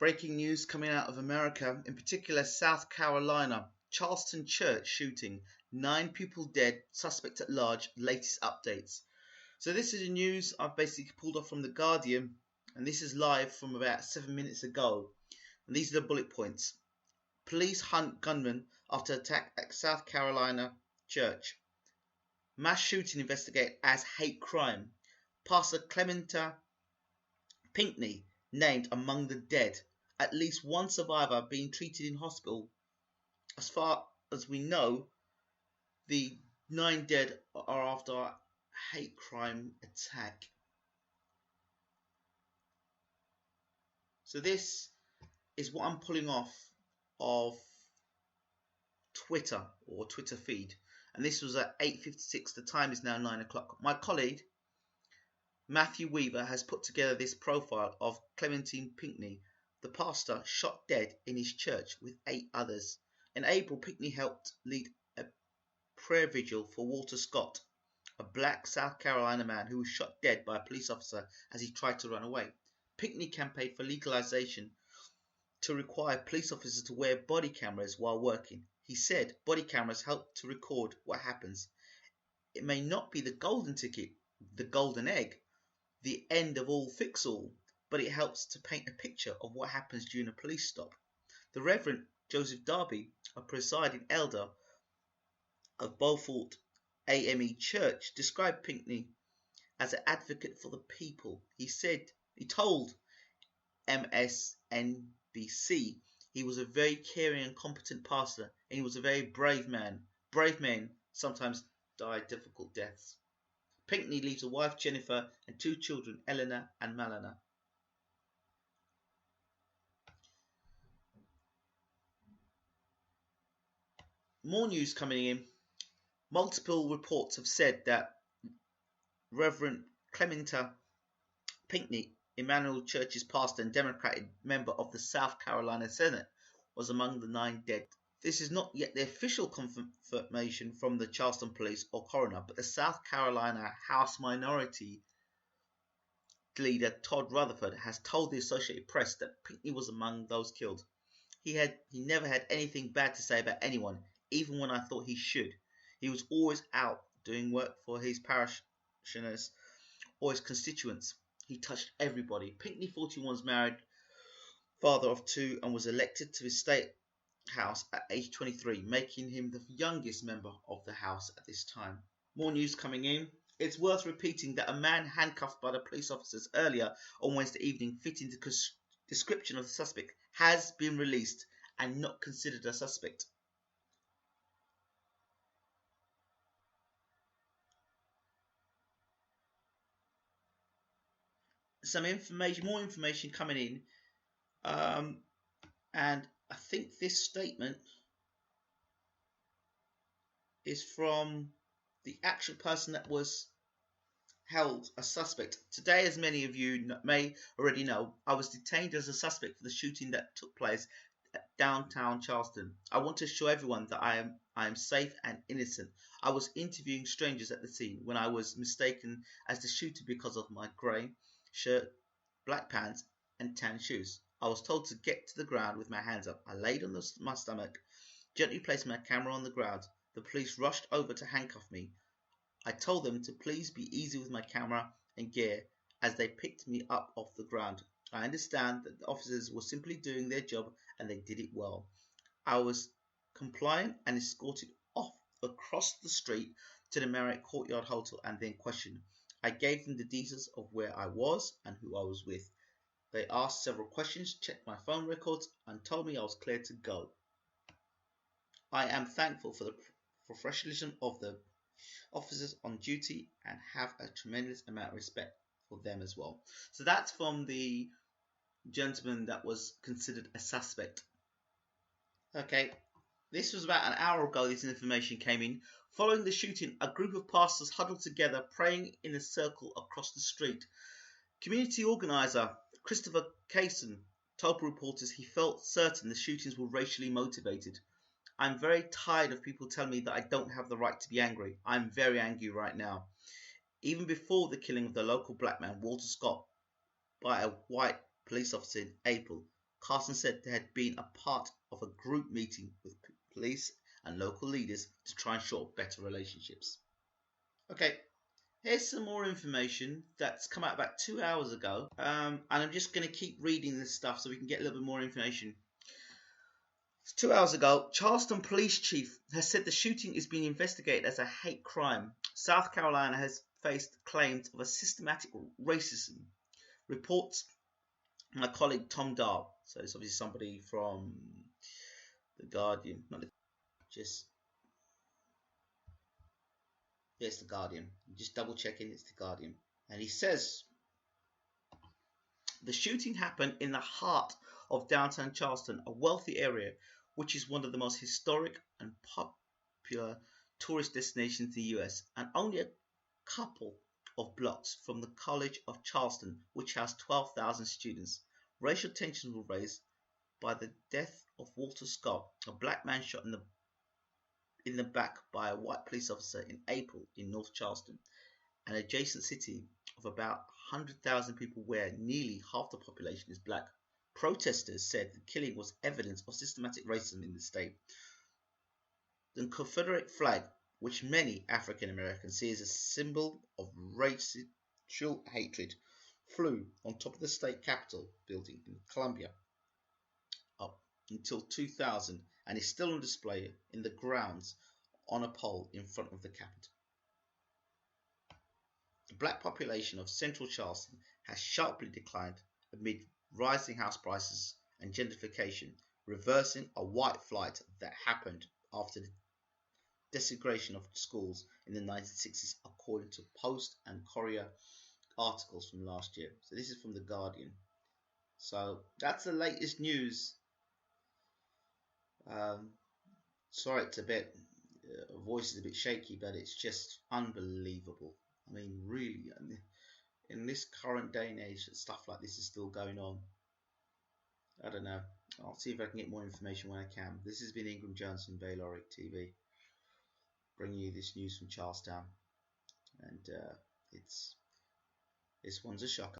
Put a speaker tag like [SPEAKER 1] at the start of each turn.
[SPEAKER 1] Breaking news coming out of America, in particular South Carolina. Charleston church shooting. 9 people dead, suspect at large, latest updates. So this is the news I've basically pulled off from The Guardian, and this is live from about 7 minutes ago. And these are the bullet points. Police hunt gunman after attack at South Carolina church. Mass shooting investigated as hate crime. Pastor Clementa Pinckney named among the dead. At least one survivor being treated in hospital. As far as we know, the 9 dead are after a hate crime attack. So this is what I'm pulling off of Twitter or Twitter feed. And this was at 8:56. The time is now 9 o'clock. My colleague, Matthew Weaver, has put together this profile of Clementine Pinckney, the pastor shot dead in his church with 8 others. In April, Pinckney helped lead a prayer vigil for Walter Scott, a black South Carolina man who was shot dead by a police officer as he tried to run away. Pinckney campaigned for legalization to require police officers to wear body cameras while working. He said body cameras help to record what happens. It may not be the golden ticket, the golden egg, the end of all fix all, but it helps to paint a picture of what happens during a police stop. The Reverend Joseph Darby, a presiding elder of Beaufort AME Church, described Pinckney as an advocate for the people. He told MSNBC he was a very caring and competent pastor, and he was a very brave man. Brave men sometimes die difficult deaths. Pinckney leaves a wife, Jennifer, and 2 children, Eleanor and Malana. More news coming in. Multiple reports have said that Reverend Clementa Pinckney, Emmanuel Church's pastor and Democratic member of the South Carolina Senate, was among the 9 dead. This is not yet the official confirmation from the Charleston police or coroner, but the South Carolina House Minority Leader Todd Rutherford has told the Associated Press that Pinckney was among those killed. He never had anything bad to say about anyone, even when I thought he should. He was always out doing work for his parishioners or his constituents. He touched everybody. Pinckney, 41, was married, father of 2, and was elected to his state house at age 23, making him the youngest member of the house at this time. More news coming in. It's worth repeating that a man handcuffed by the police officers earlier on Wednesday evening, fitting the description of the suspect, has been released and not considered a suspect. More information coming in, and I think this statement is from the actual person that was held a suspect. Today, as many of you may already know, I was detained as a suspect for the shooting that took place at downtown Charleston. I want to show everyone that I am safe and innocent. I was interviewing strangers at the scene when I was mistaken as the shooter because of my grey shirt, black pants and tan shoes. I was told to get to the ground with my hands up. I laid on my stomach, gently placed my camera on the ground. The police rushed over to handcuff me. I told them to please be easy with my camera and gear as they picked me up off the ground. I understand that the officers were simply doing their job and they did it well. I was compliant and escorted off across the street to the Marriott Courtyard Hotel and then questioned. I gave them the details of where I was and who I was with. They asked several questions, checked my phone records, and told me I was clear to go. I am thankful for the professionalism of the officers on duty and have a tremendous amount of respect for them as well. So that's from the gentleman that was considered a suspect. Okay, this was about an hour ago this information came in. Following the shooting, a group of pastors huddled together, praying in a circle across the street. Community organizer Christopher Kaysen told reporters he felt certain the shootings were racially motivated. I'm very tired of people telling me that I don't have the right to be angry. I'm very angry right now. Even before the killing of the local black man, Walter Scott, by a white police officer in April, Carson said they had been a part of a group meeting with police and local leaders to try and shore up better relationships. Okay, here's some more information that's come out about 2 hours ago, and I'm just going to keep reading this stuff so we can get a little bit more information. 2 hours ago, Charleston police chief has said the shooting is being investigated as a hate crime. South Carolina has faced claims of a systematic racism. Reports my colleague Tom Dahl, so it's obviously somebody from the Guardian, it's the Guardian. Just double checking, it's the Guardian. And he says the shooting happened in the heart of downtown Charleston, a wealthy area which is one of the most historic and popular tourist destinations in the US, and only a couple of blocks from the College of Charleston, which has 12,000 students. Racial tensions were raised by the death of Walter Scott, a black man shot in the back by a white police officer in April in North Charleston, an adjacent city of about 100,000 people where nearly half the population is black. Protesters said the killing was evidence of systematic racism in the state. The Confederate flag, which many African Americans see as a symbol of racial hatred, flew on top of the state capitol building in Columbia up until 2000 and is still on display in the grounds on a pole in front of the Capitol. The black population of central Charleston has sharply declined amid rising house prices and gentrification, reversing a white flight that happened after the desegregation of schools in the 1960s, according to Post and Courier articles from last year. So this is from the Guardian. So that's the latest news. Sorry, it's a bit voice is a bit shaky, but it's just unbelievable. I mean, really, in this current day and age, that stuff like this is still going on. I don't know. I'll see if I can get more information when I can. This has been Ingram Jones from Bayloric TV, bringing you this news from Charlestown, and this one's a shocker.